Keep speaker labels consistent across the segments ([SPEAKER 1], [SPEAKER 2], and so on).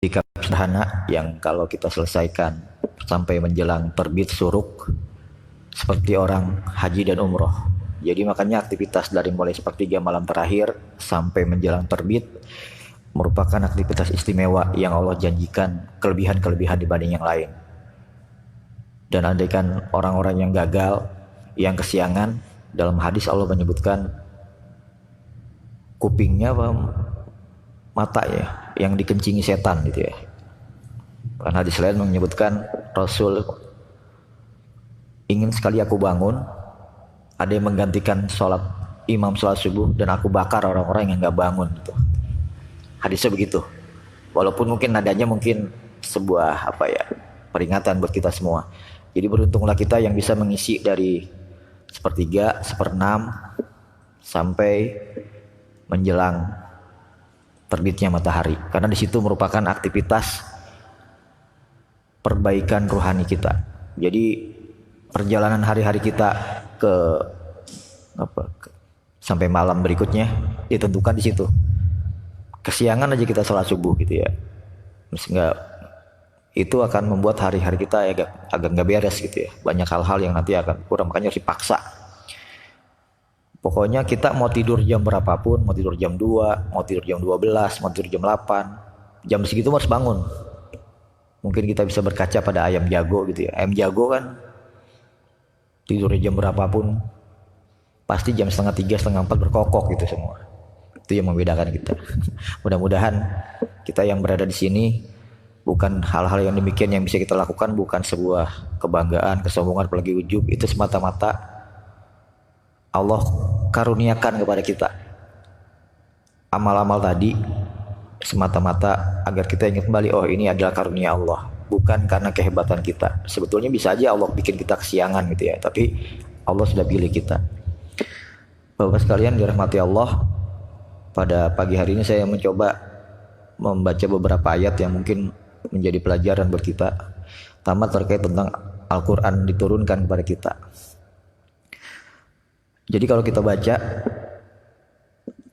[SPEAKER 1] Sikap sederhana yang kalau kita selesaikan sampai menjelang terbit suruk seperti orang haji dan umroh. Jadi makanya aktivitas dari mulai sepertiga malam terakhir sampai menjelang terbit merupakan aktivitas istimewa yang Allah janjikan kelebihan-kelebihan dibanding yang lain. Dan andaikan orang-orang yang gagal, yang kesiangan, dalam hadis Allah menyebutkan kupingnya apa mata ya yang dikencingi setan gitu ya. Bahkan hadis lain menyebutkan Rasul ingin sekali aku bangun, ada yang menggantikan sholat imam sholat subuh dan aku bakar orang-orang yang nggak bangun gitu. Hadisnya begitu. Walaupun mungkin nadanya mungkin sebuah apa ya peringatan buat kita semua. Jadi beruntunglah kita yang bisa mengisi dari sepertiga, seperenam sampai menjelang terbitnya matahari, karena di situ merupakan aktivitas perbaikan rohani kita. Jadi perjalanan hari-hari kita ke sampai malam berikutnya ditentukan di situ. Kesiangan aja kita sholat subuh gitu ya, nggak, itu akan membuat hari-hari kita agak nggak beres gitu ya. Banyak hal-hal yang nanti akan kurang, makanya harus dipaksa. Pokoknya kita mau tidur jam berapapun, mau tidur jam 2, mau tidur jam 12, mau tidur jam 8, jam segitu harus bangun. Mungkin kita bisa berkaca pada ayam jago gitu ya. Ayam jago kan tidurnya jam berapapun pasti jam setengah 3, setengah 4 berkokok gitu semua. Itu yang membedakan kita. Mudah-mudahan kita yang berada di sini bukan hal-hal yang demikian yang bisa kita lakukan, bukan sebuah kebanggaan, kesombongan, apalagi ujub. Itu semata-mata Allah karuniakan kepada kita amal-amal tadi semata-mata agar kita ingat kembali, oh ini adalah karunia Allah, bukan karena kehebatan kita. Sebetulnya bisa aja Allah bikin kita kesiangan gitu ya, tapi Allah sudah pilih kita. Bapak sekalian dirahmati Allah, pada pagi hari ini saya mencoba membaca beberapa ayat yang mungkin menjadi pelajaran buat kita, tamat terkait tentang Al-Quran diturunkan kepada kita. Jadi kalau kita baca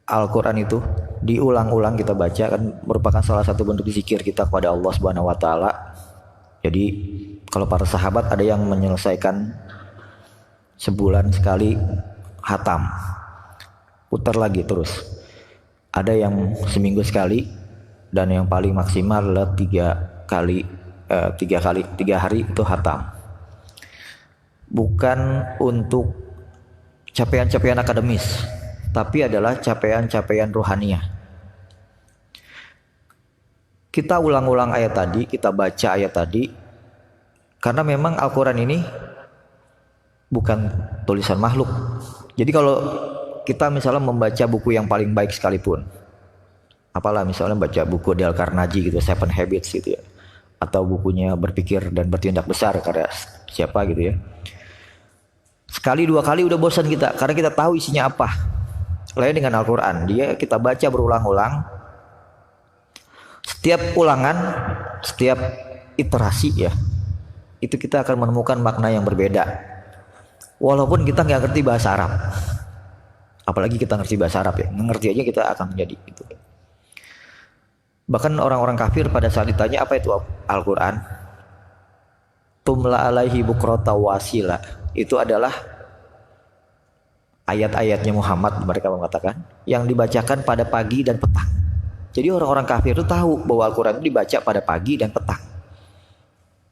[SPEAKER 1] Al-Quran itu diulang-ulang kita baca kan merupakan salah satu bentuk zikir kita kepada Allah Subhanahu wa taala. Jadi kalau para sahabat ada yang menyelesaikan sebulan sekali hatam. Putar lagi terus. Ada yang seminggu sekali dan yang paling maksimal adalah 3 hari itu hatam. Bukan untuk capaian-capaian akademis, tapi adalah capaian-capaian rohaniah. Kita ulang-ulang ayat tadi, kita baca ayat tadi, karena memang Al-Quran ini bukan tulisan makhluk. Jadi kalau kita misalnya membaca buku yang paling baik sekalipun, apalah misalnya baca buku Dale Carnegie gitu, Seven Habits gitu ya, atau bukunya Berpikir dan Bertindak Besar karya siapa gitu ya, sekali 2 kali udah bosan kita, karena kita tahu isinya apa. Lain dengan Al-Quran, dia kita baca berulang-ulang. Setiap ulangan, setiap iterasi ya, itu kita akan menemukan makna yang berbeda. Walaupun kita nggak ngerti bahasa Arab, apalagi kita ngerti bahasa Arab ya, ngerti aja kita akan menjadi itu. Bahkan orang-orang kafir pada saat ditanya apa itu Al-Quran, tumla alaihi bukrota wasila, itu adalah ayat-ayatnya Muhammad, mereka mengatakan, yang dibacakan pada pagi dan petang. Jadi orang-orang kafir itu tahu bahwa Al-Quran itu dibaca pada pagi dan petang.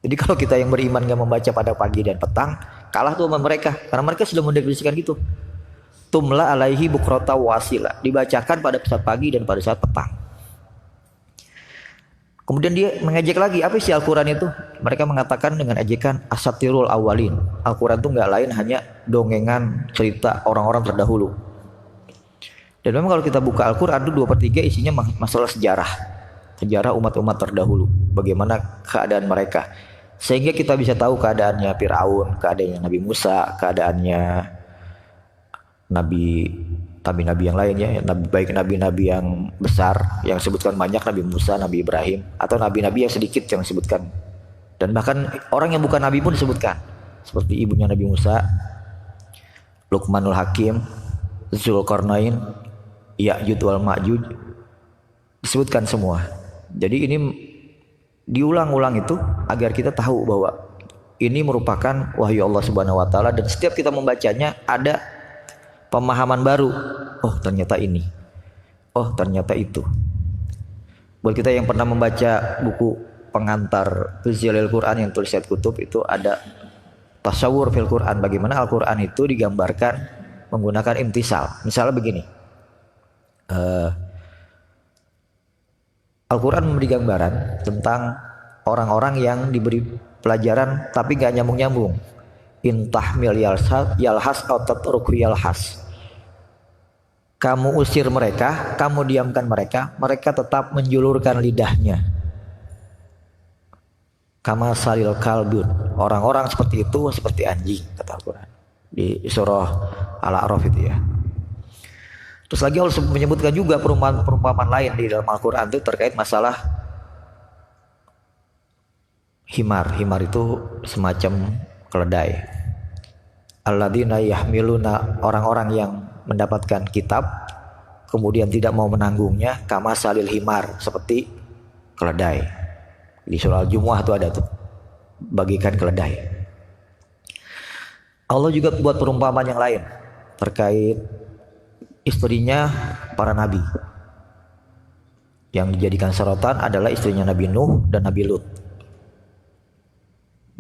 [SPEAKER 1] Jadi kalau kita yang beriman gak membaca pada pagi dan petang, kalah tuh sama mereka, karena mereka sudah mendefinisikan gitu. Tumla alaihi bukrota wasila, dibacakan pada saat pagi dan pada saat petang. Kemudian dia mengejek lagi, apa sih Al-Quran itu? Mereka mengatakan dengan ejekan asatirul awalin. Al-Quran itu nggak lain hanya dongengan cerita orang-orang terdahulu. Dan memang kalau kita buka Al-Quran itu 2/3 isinya masalah sejarah. Sejarah umat-umat terdahulu. Bagaimana keadaan mereka. Sehingga kita bisa tahu keadaannya Fir'aun, keadaannya Nabi Musa, keadaannya nabi-nabi yang lain ya, baik nabi-nabi yang besar yang disebutkan banyak, Nabi Musa, Nabi Ibrahim, atau nabi-nabi yang sedikit yang disebutkan. Dan bahkan orang yang bukan nabi pun disebutkan, seperti ibunya Nabi Musa, Luqmanul Hakim, Zulkarnain, Ya'juj wal Ma'juj, disebutkan semua. Jadi ini Diulang-ulang itu agar kita tahu bahwa ini merupakan wahyu Allah Subhanahu wa taala, dan setiap kita membacanya ada pemahaman baru. Oh, ternyata ini. Oh, ternyata itu. Buat kita yang pernah membaca buku pengantar Zilalil Quran yang tulis Syed Qutb, itu ada tasawur fil Quran, bagaimana Al-Quran itu digambarkan menggunakan imtisal. Misalnya begini, Al-Quran memberi gambaran tentang orang-orang yang diberi pelajaran tapi gak nyambung-nyambung. Intahmil yalhas atau tatruk yalhas. Kamu usir mereka, kamu diamkan mereka, mereka tetap menjulurkan lidahnya. Kama salil kalbun. Orang-orang seperti itu seperti anjing, kata Al-Quran di surah Al-A'raf itu ya. Terus lagi Allah menyebutkan juga perumpamaan lain di dalam Al-Quran itu terkait masalah himar. Himar itu semacam keledai. Alladzina yahmiluna, orang-orang yang mendapatkan kitab kemudian tidak mau menanggungnya, kama salil himar, seperti keledai. Di surah Al-Jumu'ah itu ada tuh, bagikan keledai. Allah juga buat perumpamaan yang lain terkait istrinya para nabi. Yang dijadikan sorotan adalah istrinya Nabi Nuh dan Nabi Lut.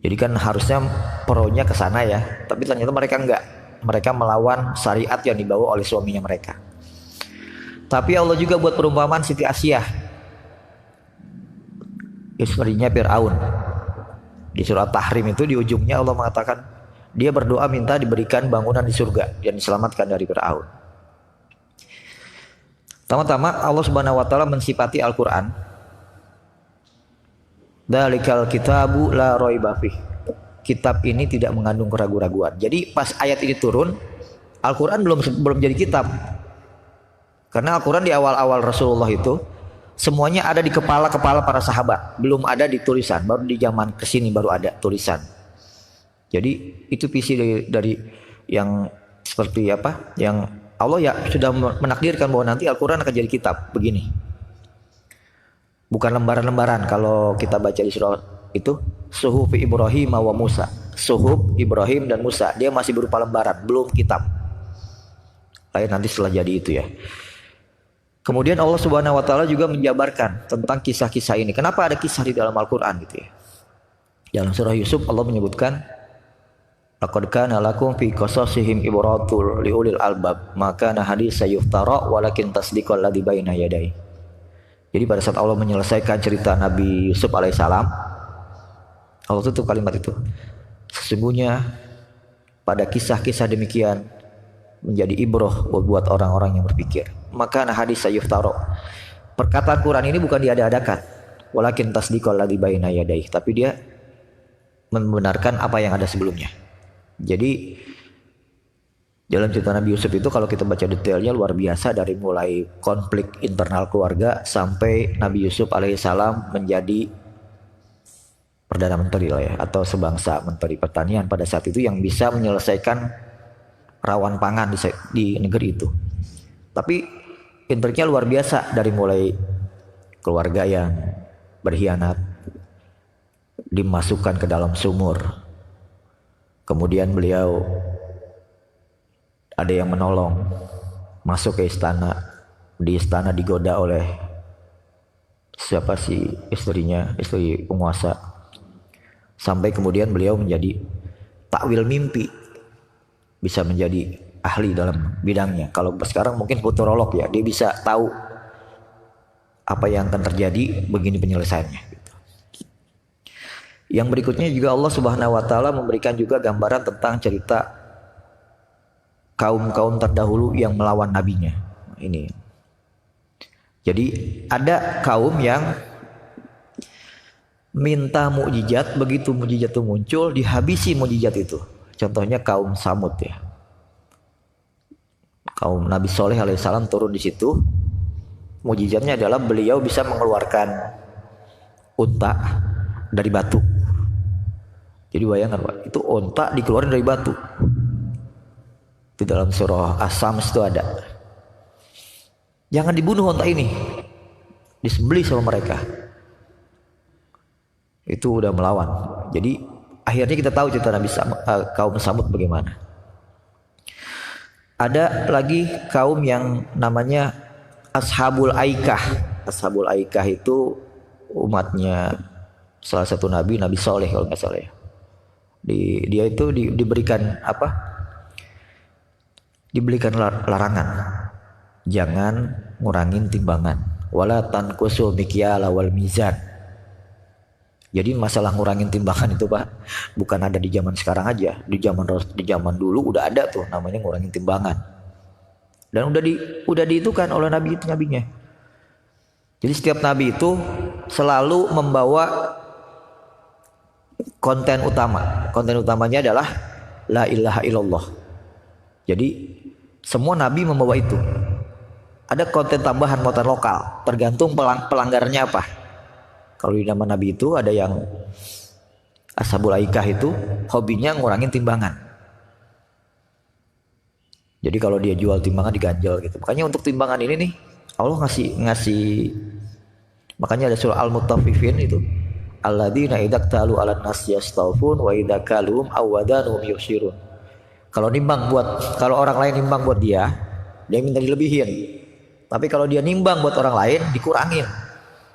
[SPEAKER 1] Jadi kan harusnya pronya ke sana ya, tapi ternyata mereka enggak. Mereka melawan syariat yang dibawa oleh suaminya mereka. Tapi Allah juga buat perumpamaan Siti Asyah, istrinya Fir'aun. Di surah Tahrim itu di ujungnya Allah mengatakan dia berdoa minta diberikan bangunan di surga dan diselamatkan dari Fir'aun. Pertama-tama Allah Subhanahu wa taala mensifati Al-Qur'an, Dzalikal kitabu la raiba fih. Kitab ini tidak mengandung keraguan-raguan. Jadi pas ayat ini turun, Al-Qur'an belum jadi kitab. Karena Al-Quran di awal-awal Rasulullah itu semuanya ada di kepala-kepala para sahabat, belum ada di tulisan. Baru di zaman kesini baru ada tulisan. Jadi itu visi dari yang seperti apa, yang Allah ya sudah menakdirkan bahwa nanti Al-Quran akan jadi kitab begini. Bukan lembaran-lembaran. Kalau kita baca di surah itu Suhuf Ibrahim wa Musa, Suhuf Ibrahim dan Musa, dia masih berupa lembaran, belum kitab. Lain nanti setelah jadi itu ya. Kemudian Allah Subhanahu wa taala juga menjabarkan tentang kisah-kisah ini. Kenapa ada kisah di dalam Al-Qur'an gitu ya. Dalam surah Yusuf Allah menyebutkan laqad kana lakum fi qasasihim ibratul liulil albab maka na hadis sayuftara walakin tasdiqal ladzi baina yadayhi. Jadi pada saat Allah menyelesaikan cerita Nabi Yusuf alaihissalam, Allah tutup kalimat itu. Sesungguhnya pada kisah-kisah demikian menjadi ibroh buat orang-orang yang berpikir. Maka nah hadis sayuftaro, perkataan Quran ini bukan diada-adakan, walakin tasdiqal ladzi baina yadayhi, tapi dia membenarkan apa yang ada sebelumnya. Jadi dalam cerita Nabi Yusuf itu kalau kita baca detailnya luar biasa, dari mulai konflik internal keluarga sampai Nabi Yusuf alaihissalam menjadi Perdana Menteri lah ya, atau sebangsa Menteri Pertanian pada saat itu yang bisa menyelesaikan rawan pangan di negeri itu. Tapi intriknya luar biasa, dari mulai keluarga yang berkhianat dimasukkan ke dalam sumur, kemudian beliau ada yang menolong masuk ke istana, di istana digoda oleh siapa sih istrinya, istri penguasa, sampai kemudian beliau menjadi takwil mimpi, bisa menjadi ahli dalam bidangnya. Kalau sekarang mungkin futurolog ya, dia bisa tahu apa yang akan terjadi, begini penyelesaiannya gitu. Yang berikutnya juga Allah Subhanahu wa taala memberikan juga gambaran tentang cerita kaum-kaum terdahulu yang melawan nabinya. Ini. Jadi ada kaum yang minta mukjizat, begitu mukjizat itu muncul dihabisi mukjizat itu. Contohnya kaum Samud ya. Kaum Nabi Soleh alaihissalam turun di situ. Mukjizatnya adalah beliau bisa mengeluarkan unta dari batu. Jadi bayangkan Pak, itu unta dikeluarin dari batu. Di dalam surah As-Sams itu ada. Jangan dibunuh unta ini, disembelih sama mereka. Itu udah melawan. Jadi akhirnya kita tahu cerita kaum Samud bagaimana. Ada lagi kaum yang namanya Ashabul Aikah. Ashabul Aikah itu umatnya salah satu nabi, Nabi Soleh kalau nggak salah ya. Dia itu diberikan apa? Diberikan larangan. Jangan ngurangin timbangan. Wala tanqusul mikyala wal mizan. Jadi masalah ngurangin timbangan itu Pak, bukan ada di zaman sekarang aja. Di zaman dulu udah ada tuh namanya ngurangin timbangan. Dan udah diitukan oleh nabinya. Jadi setiap nabi itu selalu membawa konten utama. Konten utamanya adalah la ilaha illallah. Jadi semua nabi membawa itu. Ada konten tambahan muatan lokal, tergantung pelanggarannya apa. Kalau di zaman nabi itu ada yang Ashabul Aikah itu hobinya ngurangin timbangan. Jadi kalau dia jual timbangan diganjel gitu. Makanya untuk timbangan ini nih Allah ngasih makanya ada surah Al-Mutaffifin itu. Alladzina idza talu 'alan nas yastawfun wa idza kalum awadanum yushirun. Kalau orang lain nimbang buat dia minta dilebihin. Tapi kalau dia nimbang buat orang lain dikurangin.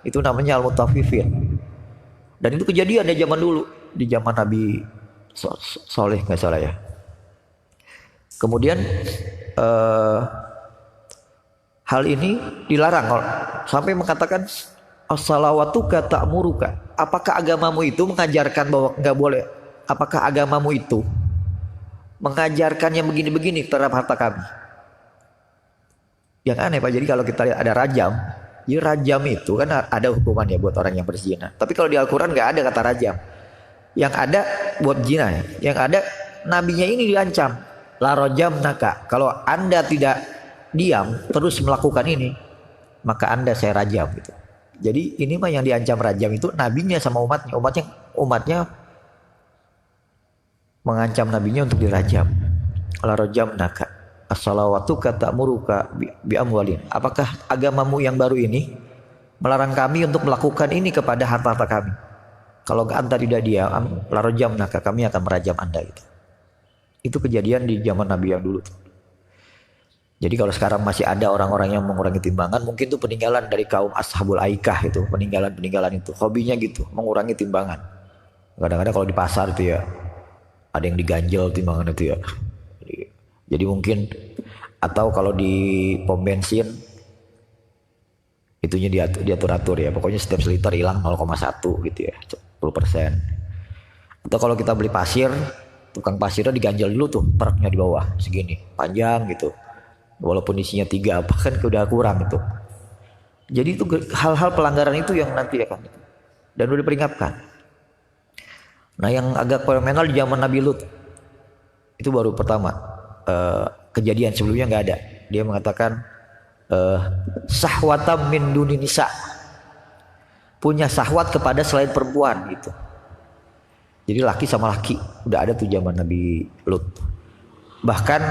[SPEAKER 1] Itu namanya Al-Mutaffifin. Dan itu kejadian di zaman dulu, di zaman Nabi Soleh nggak salah ya. Kemudian hal ini dilarang sampai mengatakan as-salawatuka ta'muruka. Apakah agamamu itu mengajarkan bahwa nggak boleh? Apakah agamamu itu mengajarkan yang begini-begini terhadap harta kami? Yang aneh Pak, jadi kalau kita lihat ada rajam, ya rajam itu kan ada hukumannya buat orang yang berzina. Tapi kalau di Al-Quran nggak ada kata rajam. Yang ada buat zina ya. Yang ada nabinya ini diancam. La rajam naka. Kalau Anda tidak diam terus melakukan ini, maka Anda saya rajam gitu. Jadi ini mah yang diancam rajam itu nabinya sama umatnya mengancam nabinya untuk dirajam. La rajam naka. As-salawatuka ta'muruka bi amwalin. Apakah agamamu yang baru ini melarang kami untuk melakukan ini kepada harta-harta kami? Kalau Anda tidak diam, la rajam naka, kami akan merajam Anda gitu. Itu kejadian di zaman Nabi yang dulu. Jadi kalau sekarang masih ada orang-orang yang mengurangi timbangan, mungkin itu peninggalan dari kaum Ashabul Aikah itu, peninggalan itu. Hobinya gitu, mengurangi timbangan. Kadang-kadang kalau di pasar itu ya ada yang diganjel timbangan itu ya. Jadi mungkin atau kalau di pom bensin itunya diatur-atur ya. Pokoknya setiap seliter hilang 0,1 gitu ya, 10%. Atau kalau kita beli pasir, tukang pasirnya diganjel dulu tuh truknya di bawah segini, panjang gitu. Walaupun isinya 3 apa kan udah kurang itu. Jadi itu hal-hal pelanggaran itu yang nanti akan dan udah diperingatkan. Nah yang agak fenomenal di zaman Nabi Lut itu baru pertama. Kejadian sebelumnya nggak ada. Dia mengatakan sahwatam min duni nisa, punya sahwat kepada selain perempuan gitu. Jadi laki sama laki udah ada tuh zaman Nabi Lut. Bahkan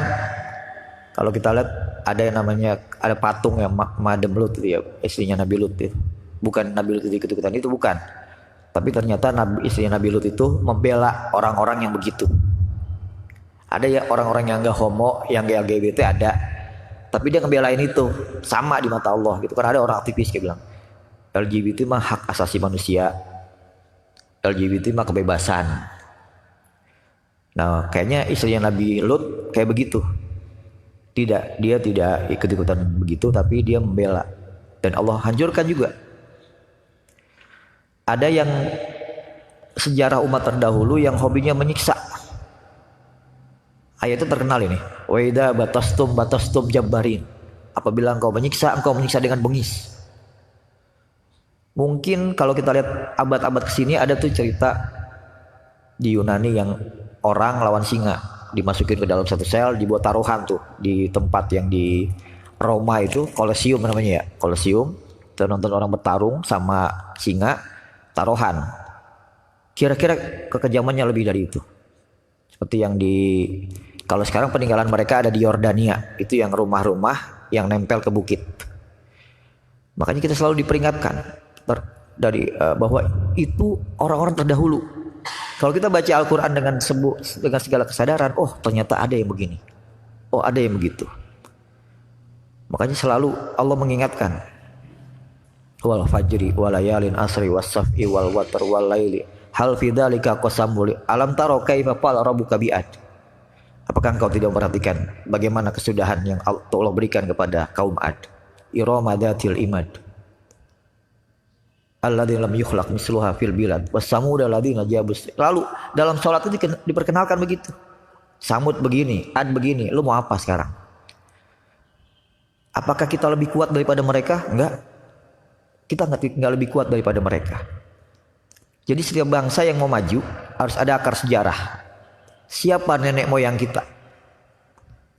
[SPEAKER 1] kalau kita lihat ada yang namanya ada patung yang Madam Lut ya, istrinya Nabi Lut ya. Bukan Nabi Lut ikut-ikutan itu bukan. Tapi ternyata istrinya Nabi Lut itu membela orang-orang yang begitu. Ada ya orang-orang yang gak homo, yang gak LGBT ada. Tapi dia ngebelain itu. Sama di mata Allah gitu. Karena ada orang aktivis kayak bilang, LGBT mah hak asasi manusia. LGBT mah kebebasan. Nah kayaknya istrinya Nabi Lut kayak begitu. Tidak, dia tidak ikut-ikutan begitu. Tapi dia membela. Dan Allah hancurkan juga. Ada yang sejarah umat terdahulu yang hobinya menyiksa. Ayat itu terkenal ini. Wa idza batastum jabbarin. Apabila engkau menyiksa dengan bengis. Mungkin kalau kita lihat abad-abad kesini ada tuh cerita di Yunani yang orang lawan singa, dimasukin ke dalam satu sel, dibuat taruhan tuh di tempat yang di Roma itu, Colosseum namanya ya, Colosseum. Kita nonton orang bertarung sama singa, taruhan. Kira-kira kekejamannya lebih dari itu. Seperti yang kalau sekarang peninggalan mereka ada di Yordania, itu yang rumah-rumah yang nempel ke bukit. Makanya kita selalu diperingatkan, bahwa itu orang-orang terdahulu. Kalau kita baca Al-Quran dengan segala kesadaran, oh ternyata ada yang begini, oh ada yang begitu. Makanya selalu Allah mengingatkan, wal fajri walayalin asri wasaf'i wal watr wal laili hal fi dzalika qasamul alam taro kaifa fa'ala rabbuka bi'ad. Apakah engkau tidak memperhatikan bagaimana kesudahan yang Allah berikan kepada kaum Ad? Irama dzatil imad alladzina lam yukhlaq misluha fil bilad was-samud alladzina jabus. Lalu dalam salat itu diperkenalkan begitu. Samud begini, Ad begini, lu mau apa sekarang? Apakah kita lebih kuat daripada mereka? Enggak. Kita enggak lebih kuat daripada mereka. Jadi setiap bangsa yang mau maju harus ada akar sejarah. Siapa nenek moyang kita?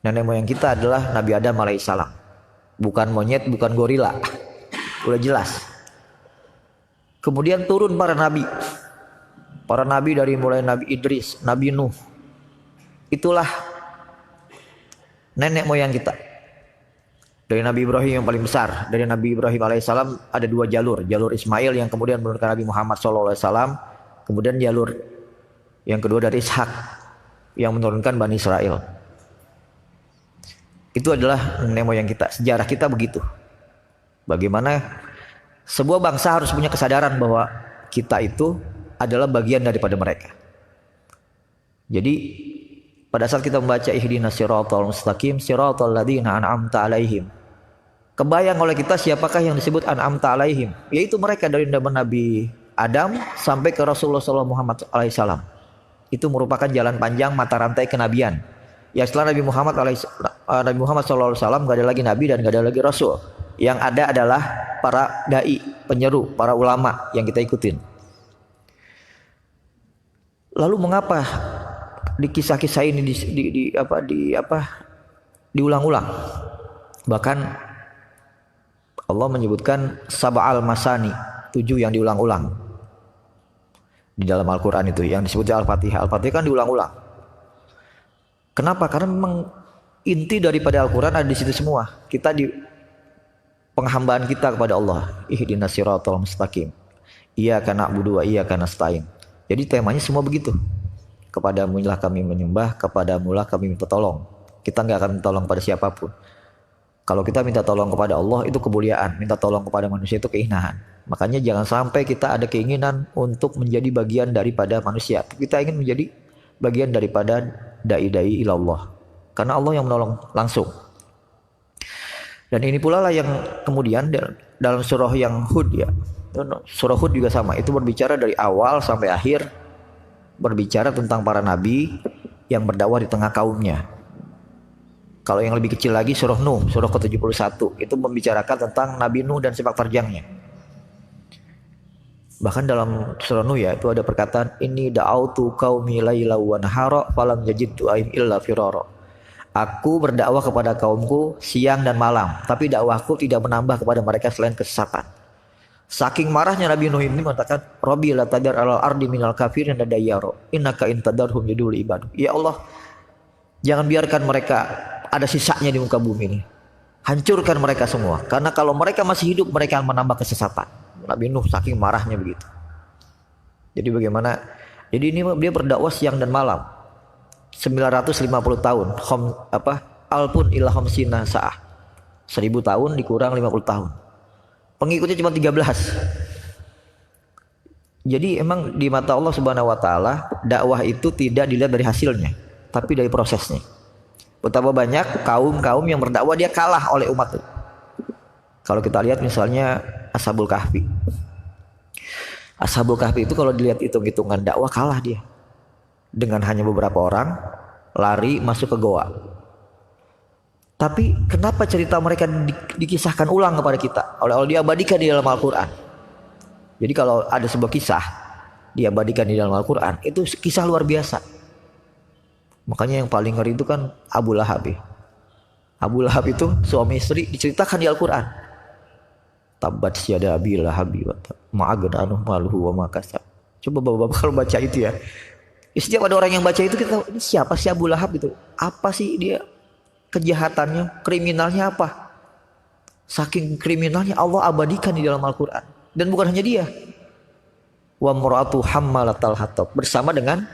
[SPEAKER 1] Nenek moyang kita adalah Nabi Adam alaihissalam. Bukan monyet, bukan gorila. Udah jelas. Kemudian turun para nabi. Para nabi dari mulai Nabi Idris, Nabi Nuh. Itulah nenek moyang kita. Dari Nabi Ibrahim yang paling besar. Dari Nabi Ibrahim alaihissalam ada dua jalur. Jalur Ismail yang kemudian menurunkan Nabi Muhammad SAW. Kemudian jalur yang kedua dari Ishak yang menurunkan Bani Israel. Itu adalah nenek moyang kita. Sejarah kita begitu. Bagaimana sebuah bangsa harus punya kesadaran bahwa kita itu adalah bagian daripada mereka. Jadi pada saat kita membaca ihdinas siratal mustaqim siratal ladzina an'amta alaihim, kebayang oleh kita siapakah yang disebut an'amta alaihim, yaitu mereka dari Nabi Adam sampai ke Rasulullah SAW. Itu merupakan jalan panjang mata rantai kenabian. Ya setelah Nabi Muhammad SAW gak ada lagi nabi dan gak ada lagi rasul. Yang ada adalah para dai, penyeru, para ulama yang kita ikutin. Lalu mengapa di kisah-kisah ini diulang-ulang? Bahkan Allah menyebutkan sab'al masani, 7 yang diulang-ulang di dalam Al-Quran itu yang disebut Al-Fatihah. Al-Fatihah kan diulang-ulang. Kenapa? Karena memang inti daripada Al-Quran ada di situ semua. Kita di penghambaan kita kepada Allah. Ihdinas siratal mustaqim. Iyyaka na'budu wa iyyaka nasta'in. Jadi temanya semua begitu. Kepadamu lah kami menyembah, kepadamu lah kami minta tolong. Kita nggak akan minta tolong pada siapapun. Kalau kita minta tolong kepada Allah itu kemuliaan, minta tolong kepada manusia itu kehinaan. Makanya jangan sampai kita ada keinginan untuk menjadi bagian daripada manusia. Kita ingin menjadi bagian daripada dai-dai ilallah. Karena Allah yang menolong langsung. Dan ini pula lah yang kemudian dalam surah yang Hud ya. Surah Hud juga sama. Itu berbicara dari awal sampai akhir. Berbicara tentang para nabi yang berdakwah di tengah kaumnya. Kalau yang lebih kecil lagi surah Nuh, surah ke-71. Itu membicarakan tentang Nabi Nuh dan sepak terjangnya. Bahkan dalam surah Nuh ya, itu ada perkataan ini da'autu qaumi laila wa nahara falam yajid du'aim illa firara. Aku berdakwah kepada kaumku siang dan malam, tapi dakwahku tidak menambah kepada mereka selain kesesatan. Saking marahnya Nabi Nuh ini mengatakan, Rabbi la tadar alal ardi minal kafirin dayyaro innaka in tadarhum yadul ibadu. Ya Allah, jangan biarkan mereka ada sisanya di muka bumi ini. Hancurkan mereka semua. Karena kalau mereka masih hidup, mereka akan menambah kesesatan. Nabi Nuh saking marahnya begitu. Jadi bagaimana? Jadi ini dia berdakwah siang dan malam. 950 tahun. Alpun ila khamsina sa'ah. 1000 tahun dikurang 50 tahun. Pengikutnya cuma 13. Jadi emang di mata Allah Subhanahu wa taala, dakwah itu tidak dilihat dari hasilnya, tapi dari prosesnya. Betapa banyak kaum-kaum yang berdakwah dia kalah oleh umat. Kalau kita lihat misalnya Ashabul Kahfi. Ashabul Kahfi itu kalau dilihat hitung-hitungan dakwah kalah dia. Dengan hanya beberapa orang lari masuk ke goa. Tapi kenapa cerita mereka dikisahkan ulang kepada kita? Oleh diabadikan di dalam Al-Quran. Jadi kalau ada sebuah kisah diabadikan di dalam Al-Quran, itu kisah luar biasa. Makanya yang paling ngeri itu kan Abu Lahab ya. Abu Lahab itu suami istri diceritakan di Al-Quran. Tabbat syada Abi Lahab ma aghna anhu maluhu wa ma kasab. Coba bapak-bapak kalau baca itu ya. Setiap ada orang yang baca itu kita, ini siapa sih Abu Lahab itu? Apa sih dia kejahatannya, kriminalnya apa? Saking kriminalnya Allah abadikan di dalam Al-Quran. Dan bukan hanya dia. Wa muratu hammalatal hatab, bersama dengan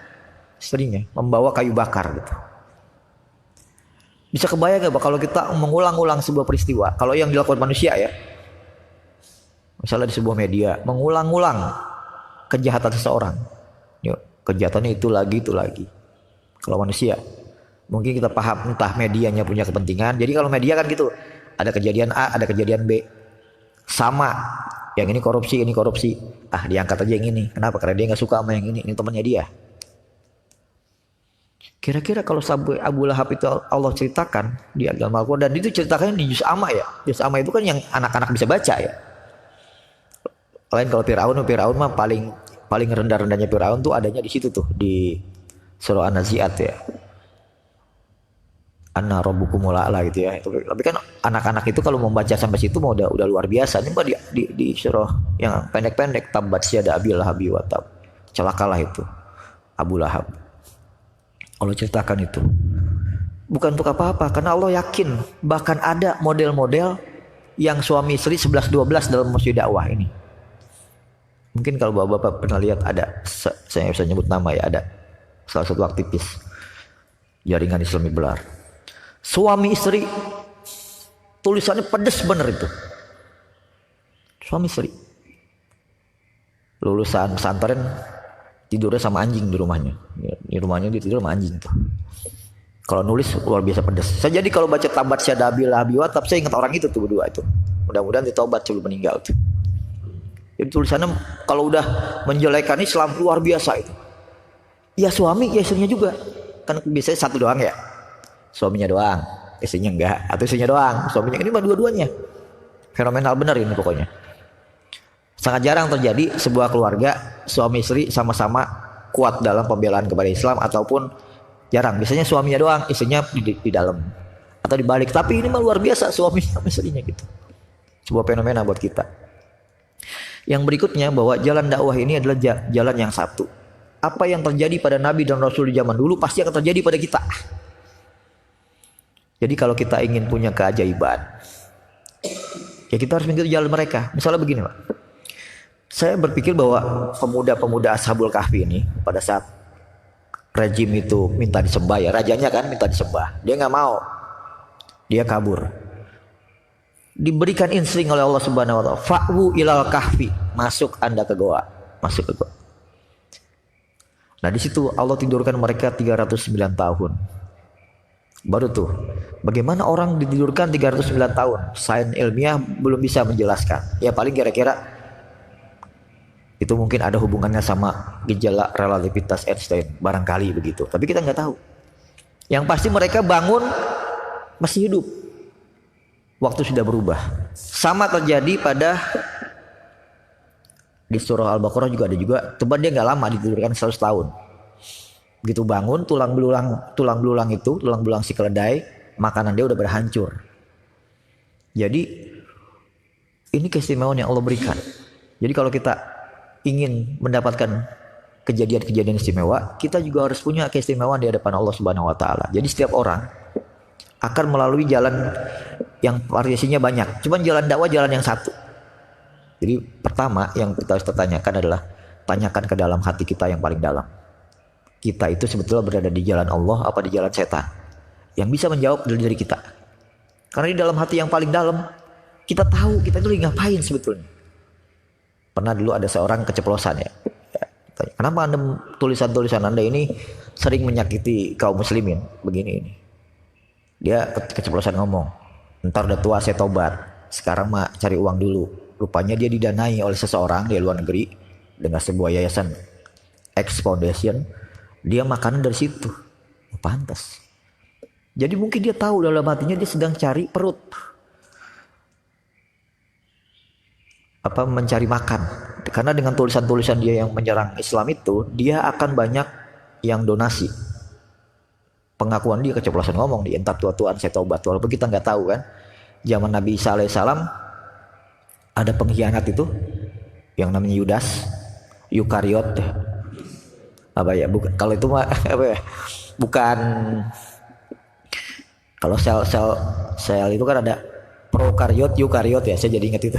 [SPEAKER 1] istrinya membawa kayu bakar gitu. Bisa kebayang gak kalau kita mengulang-ulang sebuah peristiwa, kalau yang dilakukan manusia ya, misalnya di sebuah media mengulang-ulang kejahatan seseorang, yuk, kejahatannya itu lagi. Kalau manusia mungkin kita paham, entah medianya punya kepentingan. Jadi kalau media kan gitu, ada kejadian A, ada kejadian B, sama, yang ini korupsi, diangkat aja yang ini. Kenapa? Karena dia nggak suka sama yang ini temannya dia. Kira-kira kalau Abu Lahab itu Allah ceritakan di dalam Al-Quran, dan itu ceritakannya di Juz Amma ya. Juz Amma itu kan yang anak-anak bisa baca ya. Lain kalau Fir'aun mah paling rendah-rendahnya Fir'aun tuh adanya di situ tuh, di surah An-Nazi'at ya. Anna rabbukumul a'la gitu ya. Tapi kan anak-anak itu kalau membaca sampai situ mau udah luar biasa. Ini mah di surah yang pendek-pendek, tabat syada abil lahabi wa tab. Celakalah itu Abu Lahab. Allah ceritakan itu. Bukan untuk apa-apa, karena Allah yakin bahkan ada model-model yang suami istri 11-12 dalam musuh dakwah ini. Mungkin kalau bapak-bapak pernah lihat ada, saya bisa nyebut nama ya, ada salah satu aktivis jaringan Islami Belar. Suami istri tulisannya pedes bener itu. Suami istri lulusan pesantren tidurnya sama anjing di rumahnya. Di rumahnya dia tidur sama anjing tuh. Kalau nulis luar biasa pedes. Saya jadi kalau baca tabat syadabil lahabi wa tab, saya ingat orang itu tuh berdua itu. Mudah-mudahan ditobat sebelum meninggal tuh. Jadi tulisannya kalau udah menjelekan Islam luar biasa itu. Ya suami, ya istrinya juga. Kan biasanya satu doang ya. Suaminya doang, istrinya enggak. Atau istrinya doang, suaminya. Ini mah dua-duanya. Fenomenal benar ini pokoknya. Sangat jarang terjadi sebuah keluarga suami istri sama-sama kuat dalam pembelaan kepada Islam, ataupun jarang. Biasanya suaminya doang, istrinya di dalam atau dibalik. Tapi ini mah luar biasa, suami sama istrinya gitu. Sebuah fenomena buat kita. Yang berikutnya, bahwa jalan dakwah ini adalah jalan yang satu. Apa yang terjadi pada Nabi dan Rasul di zaman dulu pasti akan terjadi pada kita. Jadi kalau kita ingin punya keajaiban, ya kita harus mengikuti jalan mereka. Misalnya begini Pak, saya berpikir bahwa pemuda-pemuda Ashabul Kahfi ini pada saat rejim itu minta disembah ya, rajanya kan minta disembah, dia nggak mau, dia kabur. Diberikan insting oleh Allah Subhanahu Wa Taala, fa'wu ilal kahfi, masuk anda ke goa, masuk ke goa. Nah di situ Allah tidurkan mereka 309 tahun. Baru tuh, bagaimana orang ditidurkan 309 tahun? Sains ilmiah belum bisa menjelaskan. Ya paling kira-kira itu mungkin ada hubungannya sama gejala relativitas Einstein, barangkali begitu. Tapi kita nggak tahu. Yang pasti mereka bangun masih hidup. Waktu sudah berubah. Sama terjadi pada di surah Al-Baqarah juga ada juga. Coba dia nggak lama ditidurkan 100 tahun. Begitu bangun, tulang belulang si keledai, makanan dia udah berhancur. Jadi ini keistimewaan yang Allah berikan. Jadi kalau kita ingin mendapatkan kejadian-kejadian istimewa, kita juga harus punya keistimewaan di hadapan Allah Subhanahu Wa Taala. Jadi setiap orang akan melalui jalan yang variasinya banyak. Cuman jalan dakwah jalan yang satu. Jadi pertama yang kita harus tanyakan adalah tanyakan ke dalam hati kita yang paling dalam. Kita itu sebetulnya berada di jalan Allah apa di jalan setan? Yang bisa menjawab dari diri kita. Karena di dalam hati yang paling dalam kita tahu kita itu lagi ngapain sebetulnya. Pernah dulu ada seorang keceplosan ya. Kenapa tulisan-tulisan Anda ini sering menyakiti kaum muslimin? Begini ini. Dia keceplosan ngomong, ntar udah tua saya tobat, sekarang mah cari uang dulu. Rupanya dia didanai oleh seseorang di luar negeri dengan sebuah yayasan X Foundation. Dia makanan dari situ. Pantas. Jadi mungkin dia tahu dalam hatinya dia sedang cari perut. Mencari makan. Karena dengan tulisan-tulisan dia yang menyerang Islam itu, dia akan banyak yang donasi. Pengakuan dia keceplosan ngomong, di entar tua-tuaan saya tobat. Walaupun kita nggak tahu kan, zaman Nabi Isa alaihissalam ada pengkhianat itu yang namanya Yudas, Yukariot. Kalau itu mah bukan. Kalau sel itu kan ada prokariot, eukariot ya, saya jadi ingat itu.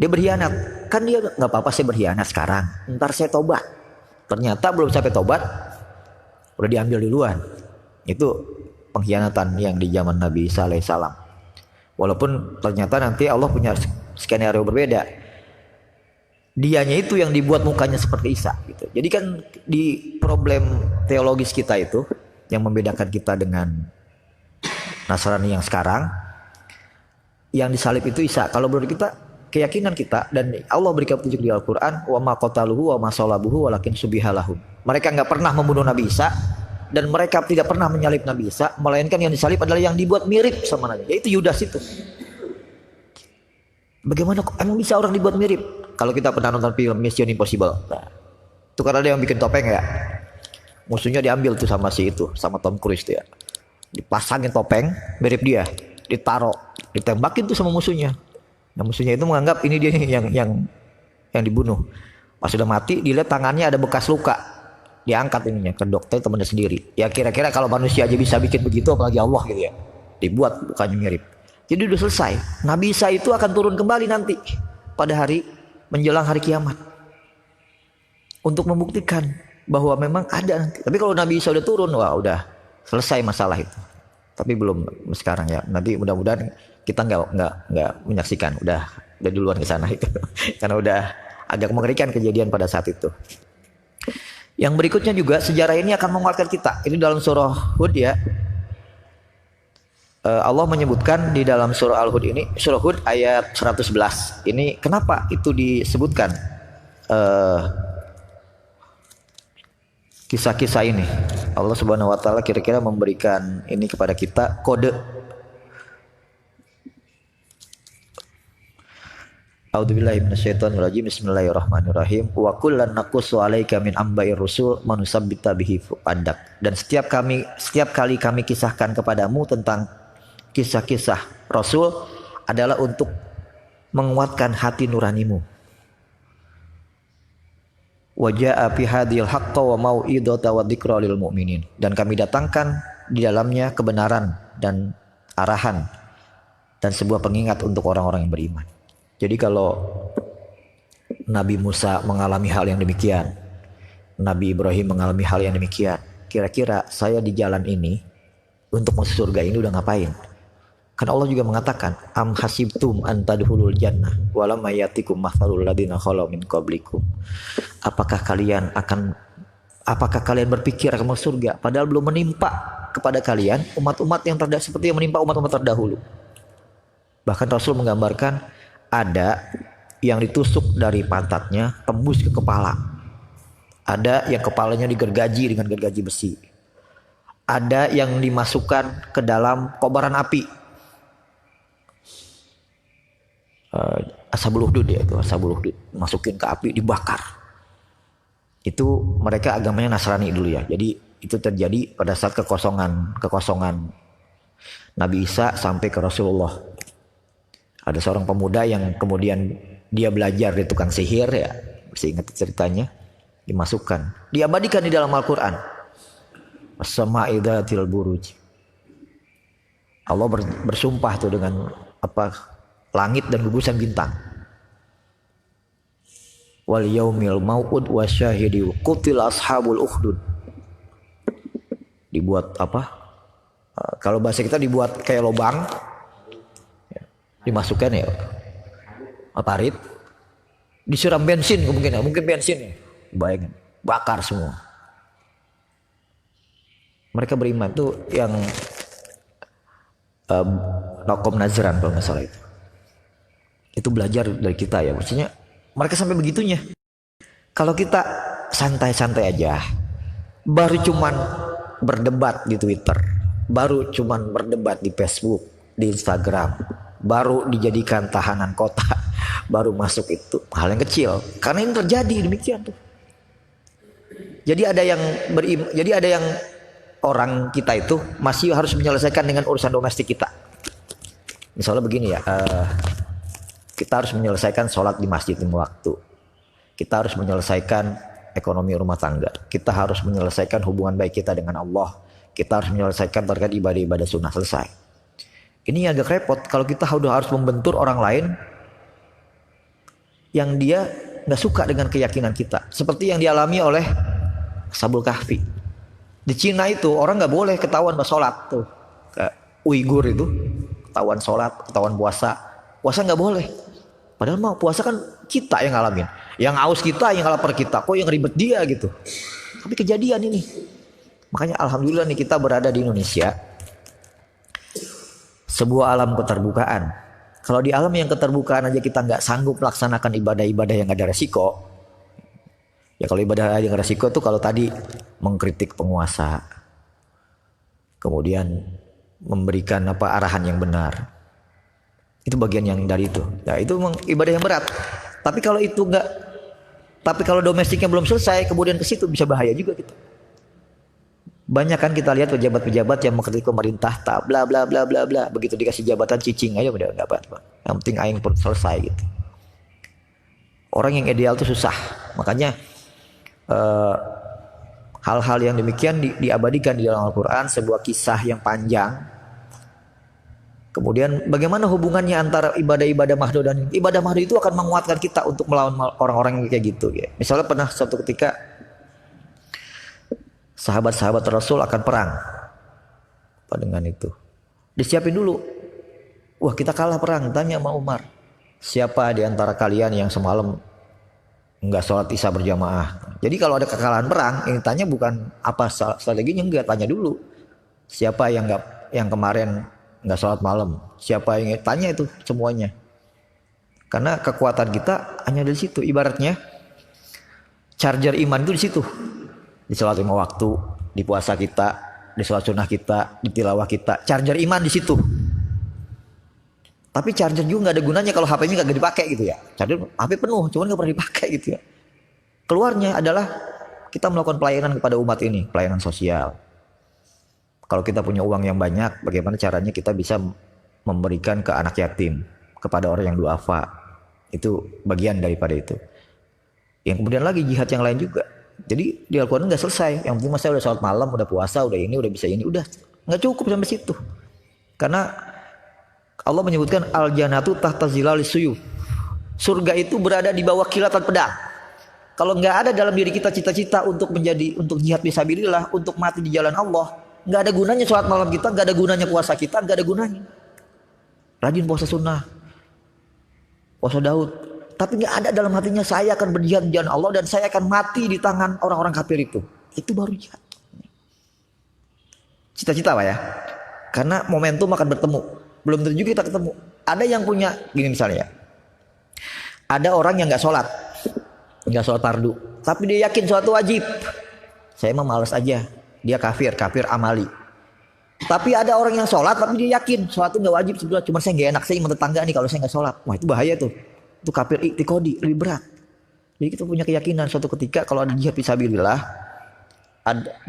[SPEAKER 1] Dia berkhianat. Kan dia nggak apa-apa saya berkhianat sekarang. Ntar saya tobat. Ternyata belum sampai tobat, udah diambil duluan. Itu pengkhianatan yang di zaman Nabi Isa alaihissalam. Walaupun ternyata nanti Allah punya skenario berbeda. Dianya itu yang dibuat mukanya seperti Isa gitu. Jadi kan di problem teologis kita itu yang membedakan kita dengan Nasrani yang sekarang, yang disalib itu Isa. Kalau menurut kita, keyakinan kita, dan Allah berikan petunjuk di Al-Quran, wa ma qataluhu wa ma salabuhu walakin subihalahum. Mereka nggak pernah membunuh Nabi Isa, dan mereka tidak pernah menyalib Nabi Isa, melainkan yang disalib adalah yang dibuat mirip sama Nabi, yaitu Yudas itu. Bagaimana emang bisa orang dibuat mirip? Kalau kita pernah nonton film Mission Impossible, nah, itu kan ada yang bikin topeng ya, musuhnya diambil tuh sama si itu, sama Tom Cruise tuh ya, dipasangin topeng mirip dia, ditaruh, ditembakin tuh sama musuhnya. Nah musuhnya itu menganggap ini dia yang dibunuh. Pas sudah mati, dilihat tangannya ada bekas luka, diangkat ininya ke dokter temannya sendiri. Ya kira-kira kalau manusia aja bisa bikin begitu, apalagi Allah gitu ya, dibuat lukanya mirip. Jadi udah selesai. Nabi Isa itu akan turun kembali nanti pada hari menjelang hari kiamat untuk membuktikan bahwa memang ada nanti. Tapi kalau Nabi Isa udah turun, wah udah selesai masalah itu. Tapi belum sekarang ya. Nanti mudah-mudahan kita nggak menyaksikan. Udah duluan ke sana itu. Karena udah agak mengerikan kejadian pada saat itu. Yang berikutnya juga sejarah ini akan menguatkan kita. Ini dalam surah Hud ya. Allah menyebutkan di dalam surah Al-Hud ini, surah Hud ayat 111. Ini kenapa itu disebutkan kisah-kisah ini? Allah Subhanahu wa taala kira-kira memberikan ini kepada kita kode. A'udzubillahi minasyaitonirrajim. Bismillahirrahmanirrahim. Wa kullan naqussu 'alaika min amba'ir rusul manusabbita bihi fu'adak. Dan setiap kali kami kisahkan kepadamu tentang kisah-kisah Rasul adalah untuk menguatkan hati nuranimu. Wa jaa'a fi hadhil haqqo wa mau'idata wa dzikra lil mu'minin. Dan kami datangkan di dalamnya kebenaran dan arahan dan sebuah pengingat untuk orang-orang yang beriman. Jadi kalau Nabi Musa mengalami hal yang demikian, Nabi Ibrahim mengalami hal yang demikian, kira-kira saya di jalan ini untuk masuk surga ini udah ngapain? Kan Allah juga mengatakan, am hasibtum an tadkhulul jannah wa lam yatikum mathalul ladzina khalu min qablikum. Apakah kalian berpikir akan masuk surga padahal belum menimpa kepada kalian umat-umat yang seperti yang menimpa umat-umat terdahulu. Bahkan Rasul menggambarkan ada yang ditusuk dari pantatnya tembus ke kepala. Ada yang kepalanya digergaji dengan gergaji besi. Ada yang dimasukkan ke dalam kobaran api. Ashabul Ukhdud ya, itu Ashabul Ukhdud, masukin ke api dibakar. Itu mereka agamanya Nasrani dulu ya. Jadi itu terjadi pada saat kekosongan Nabi Isa sampai ke Rasulullah. Ada seorang pemuda yang kemudian dia belajar di tukang sihir ya, masih ingat ceritanya, dimasukkan, diabadikan di dalam Al-Quran. As-sama'i dzatil buruj. Allah bersumpah tuh dengan langit dan gugusan bintang. Wal yaumil mau'ud wasyahidi qutil ashabul ukhdud. Dibuat kalau bahasa kita dibuat kayak lubang, dimasukkan ya parit, disiram bensin mungkin bensin ya, bayangin, bakar semua. Mereka beriman tuh yang Nokom Nazran kalau nggak salah itu belajar dari kita ya, maksudnya mereka sampai begitunya. Kalau kita santai-santai aja, baru cuman berdebat di Twitter, baru cuman berdebat di Facebook, di Instagram, baru dijadikan tahanan kota, baru masuk, itu hal yang kecil. Karena ini terjadi demikian tuh. Jadi ada yang orang kita itu masih harus menyelesaikan dengan urusan domestik kita. Misalnya begini ya, kita harus menyelesaikan sholat di masjid lima waktu. Kita harus menyelesaikan ekonomi rumah tangga. Kita harus menyelesaikan hubungan baik kita dengan Allah. Kita harus menyelesaikan terkait ibadah-ibadah sunnah, selesai. Ini agak repot kalau kita udah harus membentur orang lain yang dia nggak suka dengan keyakinan kita. Seperti yang dialami oleh Ashabul Kahfi. Di Cina itu orang nggak boleh ketahuan sholat tuh. Kayak Uighur itu ketahuan sholat, ketahuan puasa. Puasa nggak boleh. Padahal mau puasa kan kita yang ngalamin. Yang aus kita, yang lapar kita. Kok yang ribet dia gitu. Tapi kejadian ini. Makanya alhamdulillah nih kita berada di Indonesia. Sebuah alam keterbukaan. Kalau di alam yang keterbukaan aja kita nggak sanggup melaksanakan ibadah-ibadah yang ada resiko. Ya kalau ibadah yang resiko tuh kalau tadi mengkritik penguasa. Kemudian memberikan arahan yang benar. Itu bagian yang dari itu. Nah, itu memang ibadah yang berat. Tapi kalau itu enggak, tapi kalau domestiknya belum selesai, kemudian ke situ bisa bahaya juga kita. Banyak kan kita lihat pejabat-pejabat yang mengkritik pemerintah, tak bla bla bla bla bla. Begitu dikasih jabatan cicing aja udah enggak apa-apa. Yang penting aing pun selesai gitu. Orang yang ideal itu susah. Makanya hal-hal yang demikian diabadikan di dalam Al-Quran, sebuah kisah yang panjang. Kemudian bagaimana hubungannya antara ibadah-ibadah mahdoh dan ibadah mahdoh itu akan menguatkan kita untuk melawan orang-orang yang kayak gitu ya. Misalnya pernah suatu ketika sahabat-sahabat Rasul akan perang. Apa dengan itu? Disiapin dulu. Wah, kita kalah perang, tanya sama Umar. Siapa di antara kalian yang semalam enggak sholat isya berjamaah? Jadi kalau ada kekalahan perang, yang tanya bukan apa strateginya, enggak, tanya dulu. Siapa yang kemarin nggak sholat malam, siapa yang tanya itu semuanya, karena kekuatan kita hanya dari situ. Ibaratnya charger iman itu di situ, di sholat 5 waktu, di puasa kita, di sholat sunnah kita, di tilawah kita, charger iman di situ. Tapi charger juga nggak ada gunanya kalau HP-nya nggak dipakai gitu ya. Charger HP penuh, cuman nggak pernah dipakai gitu ya. Keluarnya adalah kita melakukan pelayanan kepada umat ini, pelayanan sosial. Kalau kita punya uang yang banyak, bagaimana caranya kita bisa memberikan ke anak yatim, kepada orang yang duafa. Itu bagian daripada itu. Yang kemudian lagi jihad yang lain juga. Jadi di Al-Quran nggak selesai. Yang penting masa udah sholat malam, udah puasa, udah ini, udah bisa ini, udah nggak cukup sampai situ. Karena Allah menyebutkan al-jannatu tahta zilalis suyuf. Surga itu berada di bawah kilatan pedang. Kalau nggak ada dalam diri kita cita-cita untuk jihad fisabilillah, untuk mati di jalan Allah, nggak ada gunanya sholat malam kita, nggak ada gunanya puasa kita, nggak ada gunanya. Rajin puasa sunnah, puasa Daud, tapi nggak ada dalam hatinya saya akan berjihad di jalan Allah dan saya akan mati di tangan orang-orang kafir itu. Itu baru jihad. Cita-cita Pak ya, karena momentum akan bertemu. Belum tentu juga kita ketemu. Ada yang punya gini misalnya, ada orang yang nggak sholat fardu, tapi dia yakin sholat itu wajib. Saya mah malas aja. Dia kafir amali. Tapi ada orang yang sholat tapi dia yakin sholat itu nggak wajib sebetulnya, cuma saya nggak enak, saya ingin tetangga nih kalau saya nggak sholat. Wah itu bahaya tuh. Itu kafir i'tiqadi, lebih berat. Jadi kita punya keyakinan suatu ketika kalau ada jihad fisabilillah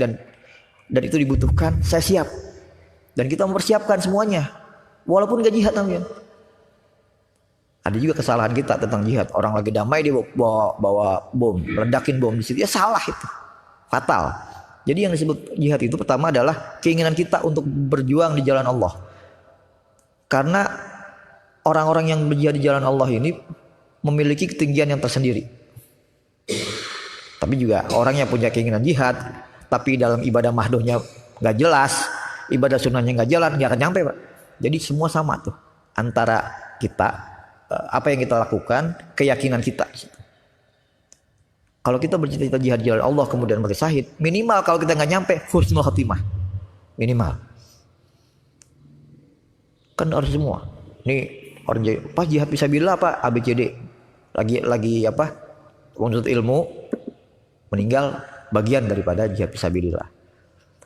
[SPEAKER 1] dan itu dibutuhkan, saya siap. Dan kita mempersiapkan semuanya, walaupun nggak jihad namanya. Ada juga kesalahan kita tentang jihad. Orang lagi damai dia bawa bom, meledakin bom di situ, ya salah itu, fatal. Jadi yang disebut jihad itu pertama adalah keinginan kita untuk berjuang di jalan Allah. Karena orang-orang yang berjihad di jalan Allah ini memiliki ketinggian yang tersendiri. Tapi juga orang yang punya keinginan jihad, tapi dalam ibadah mahdohnya nggak jelas, ibadah sunnahnya nggak jalan, nggak akan nyampe Pak. Jadi semua sama tuh antara kita, apa yang kita lakukan, keyakinan kita. Kalau kita bercita-cita jihad di jalan Allah kemudian mati syahid, minimal kalau kita nggak nyampe husnul khotimah, minimal. Kan harus semua. Nih orang jadi pas jihad fisabilillah Pak, ABCD lagi apa? Menuntut ilmu, meninggal bagian daripada jihad fisabilillah.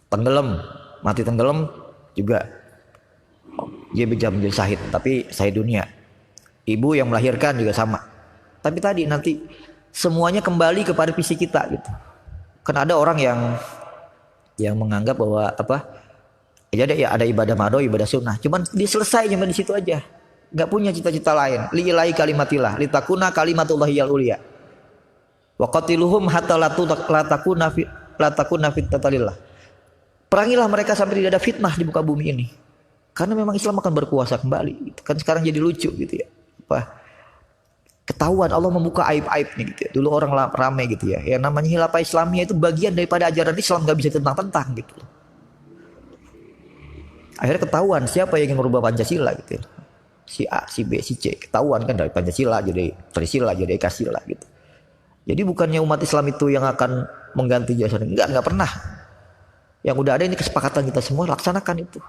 [SPEAKER 1] Tenggelam, mati tenggelam juga dia bisa menjadi syahid, tapi syahid dunia. Ibu yang melahirkan juga sama. Tapi tadi nanti semuanya kembali kepada visi kita gitu. Kan ada orang yang menganggap bahwa ya ada ibadah mahdoh, ibadah sunnah, cuman dia selesai cuma di situ aja, nggak punya cita-cita lain. Lillahi kalimatillah, litakuna kalimatullahi al ulia. Wa qatiluhum hatta la takuna fitnatalillah. Perangilah mereka sampai tidak ada fitnah di muka bumi ini. Karena memang Islam akan berkuasa kembali. Gitu. Kan sekarang jadi lucu gitu ya. Ketahuan Allah membuka aib-aibnya gitu ya. Dulu orang rame gitu ya. Yang namanya khilafah Islamiyah itu bagian daripada ajaran Islam, nggak bisa ditentang-tentang gitu. Akhirnya ketahuan siapa yang ingin merubah Pancasila gitu ya. Si A, si B, si C. Ketahuan kan dari Pancasila jadi Trisila jadi Ekasila gitu. Jadi bukannya umat Islam itu yang akan mengganti jasa. Enggak pernah. Yang udah ada ini kesepakatan kita semua, laksanakan itu.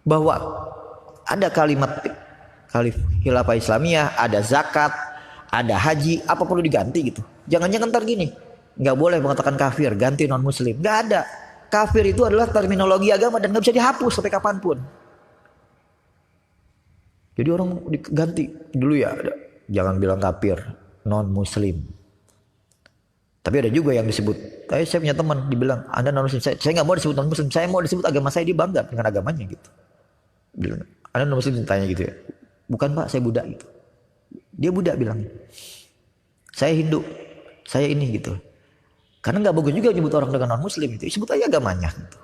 [SPEAKER 1] Bahwa ada kalimat khilafah Islamiyah, ada zakat, ada haji, apa perlu diganti gitu. Jangan-jangan ntar gini, nggak boleh mengatakan kafir, ganti non muslim. Nggak ada. Kafir itu adalah terminologi agama dan nggak bisa dihapus sampai kapanpun. Jadi orang diganti dulu ya, jangan bilang kafir, non muslim. Tapi ada juga yang disebut, saya punya teman dibilang, Anda non muslim, saya nggak mau disebut non muslim, saya mau disebut agama saya, dia bangga dengan agamanya gitu. Bilang, Anda non muslim, tanya gitu ya. Bukan Pak, saya Buddha gitu. Dia Buddha bilang, saya Hindu, saya ini gitu. Karena nggak bagus juga nyebut orang dengan non muslim itu, sebut aja agamanya. Gitu.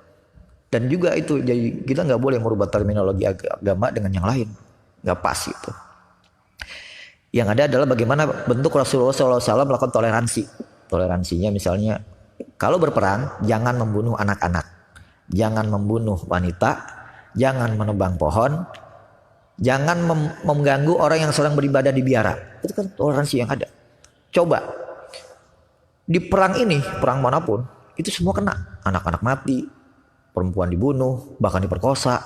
[SPEAKER 1] Dan juga itu, jadi kita nggak boleh merubah terminologi agama dengan yang lain, nggak pas gitu. Yang ada adalah bagaimana bentuk Rasulullah SAW melakukan toleransi. Toleransinya misalnya, kalau berperang jangan membunuh anak-anak, jangan membunuh wanita, jangan menebang pohon, jangan mengganggu orang yang sedang beribadah di biara. Itu kan toleransi yang ada. Coba di perang ini, perang manapun, itu semua kena. Anak-anak mati, perempuan dibunuh, bahkan diperkosa.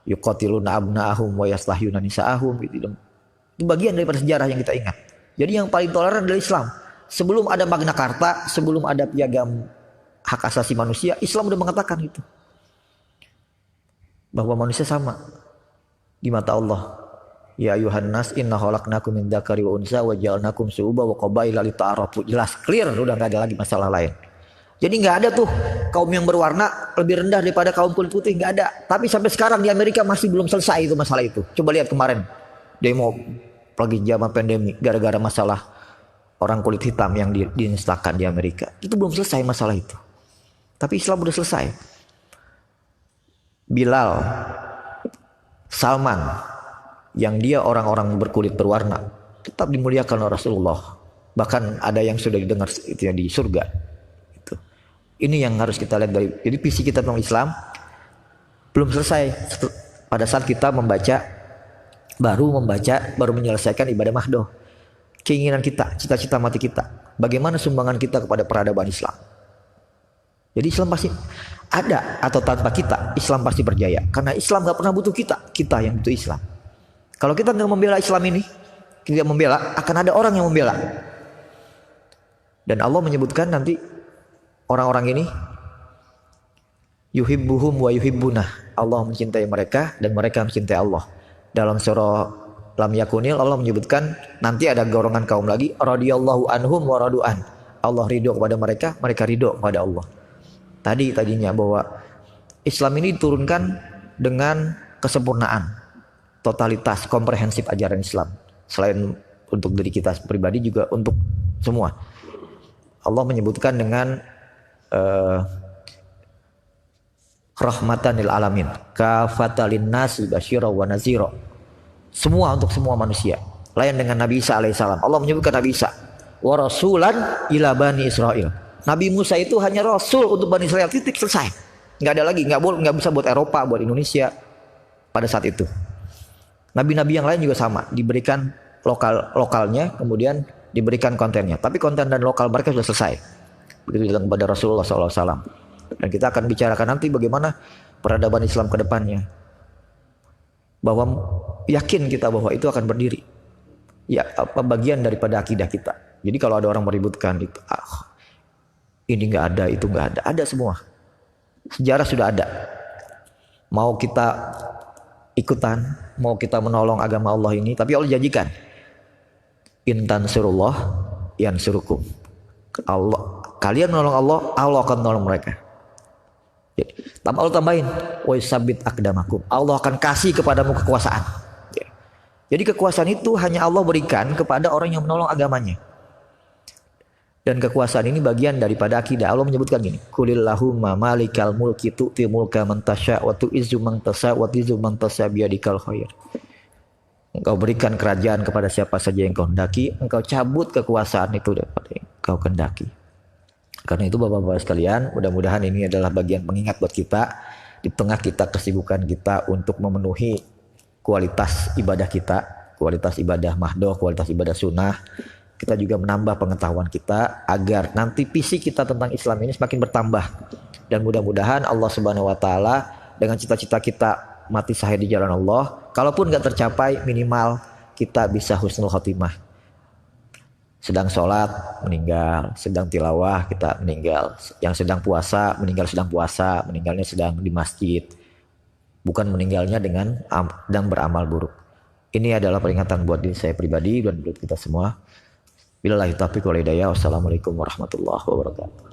[SPEAKER 1] Yuqatiluna abna'ahum wa yastahyuna nisa'ahum. Itu bagian daripada sejarah yang kita ingat. Jadi yang paling toleran adalah Islam. Sebelum ada Magna Carta, sebelum ada piagam hak asasi manusia, Islam sudah mengatakan itu. Bahwa manusia sama di mata Allah. Ya ayuhan nas inna khalaqnakum min dzakari wa unsa wa ja'alnakum syu'uban wa qabaila lita'arafu. Jelas, clear, udah enggak ada lagi masalah lain. Jadi enggak ada tuh kaum yang berwarna lebih rendah daripada kaum kulit putih, enggak ada. Tapi sampai sekarang di Amerika masih belum selesai itu masalah itu. Coba lihat kemarin demo lagi zaman pandemi gara-gara masalah orang kulit hitam yang diinstakan di Amerika. Itu belum selesai masalah itu. Tapi Islam udah selesai. Bilal, Salman, yang dia orang-orang berkulit berwarna, tetap dimuliakan oleh Rasulullah. Bahkan ada yang sudah didengar itu di surga. Itu. Ini yang harus kita lihat dari. Jadi visi kita tentang Islam belum selesai. Pada saat kita baru menyelesaikan ibadah mahdoh. Keinginan kita, cita-cita mati kita. Bagaimana sumbangan kita kepada peradaban Islam. Jadi Islam pasti ada atau tanpa kita, Islam pasti berjaya. Karena Islam gak pernah butuh kita yang butuh Islam. Kalau kita nggak membela Islam ini, tidak membela, akan ada orang yang membela. Dan Allah menyebutkan nanti orang-orang ini yuhibbuhum wa yuhibbunah. Allah mencintai mereka dan mereka mencintai Allah. Dalam surah Lam Yakunil Allah menyebutkan nanti ada golongan kaum lagi radhiyallahu anhum wa radu'an. Allah ridho kepada mereka, mereka ridho kepada Allah. Tadinya bahwa Islam ini diturunkan dengan kesempurnaan, totalitas, komprehensif ajaran Islam. Selain untuk diri kita pribadi juga untuk semua. Allah menyebutkan dengan rahmatan lil alamin, kafatalin nasi basyira wa nazira. Semua untuk semua manusia. Layan dengan Nabi Isa alaihissalam. Allah menyebutkan Nabi Isa wa rasulan ila bani Israel. Nabi Musa itu hanya rasul untuk Bani Israel, titik, selesai. Nggak ada lagi, nggak bisa buat Eropa, buat Indonesia pada saat itu. Nabi-nabi yang lain juga sama, diberikan lokalnya, kemudian diberikan kontennya. Tapi konten dan lokal mereka sudah selesai. Begitu datang kepada Rasulullah SAW. Dan kita akan bicarakan nanti bagaimana peradaban Islam ke depannya. Bahwa yakin kita bahwa itu akan berdiri. Ya, apa bagian daripada akidah kita. Jadi kalau ada orang meributkan itu, ini nggak ada, itu nggak ada, ada semua. Sejarah sudah ada. Mau kita ikutan, mau kita menolong agama Allah ini, tapi Allah janjikan, intan surullah yansurukum. Allah, kalian menolong Allah, Allah akan menolong mereka. Jadi, Allah tambahin, wa yusabbit aqdamakum. Allah akan kasih kepadamu kekuasaan. Jadi kekuasaan itu hanya Allah berikan kepada orang yang menolong agamanya. Dan kekuasaan ini bagian daripada akidah. Allah menyebutkan gini, Qulillahumma malikal mulki tu'ti mulka man tasya wa tu'izzu man tasya wa tu'izzu man tasya biyadikal khair. Engkau berikan kerajaan kepada siapa saja yang kau hendaki, engkau cabut kekuasaan itu daripada yang kau kehendaki. Karena itu Bapak-Bapak sekalian, mudah-mudahan ini adalah bagian pengingat buat kita di tengah kita kesibukan kita untuk memenuhi kualitas ibadah kita, kualitas ibadah mahdoh, kualitas ibadah sunnah. Kita juga menambah pengetahuan kita agar nanti visi kita tentang Islam ini semakin bertambah. Dan mudah-mudahan Allah Subhanahu wa taala dengan cita-cita kita mati syahid di jalan Allah, kalaupun nggak tercapai minimal kita bisa husnul khotimah. Sedang sholat meninggal, sedang tilawah kita meninggal, yang sedang puasa meninggal sedang puasa, meninggalnya sedang di masjid, bukan meninggalnya dengan sedang beramal buruk. Ini adalah peringatan buat diri saya pribadi dan buat kita semua. Billahi taufiq wal hidayah. Wassalamualaikum warahmatullahi wabarakatuh.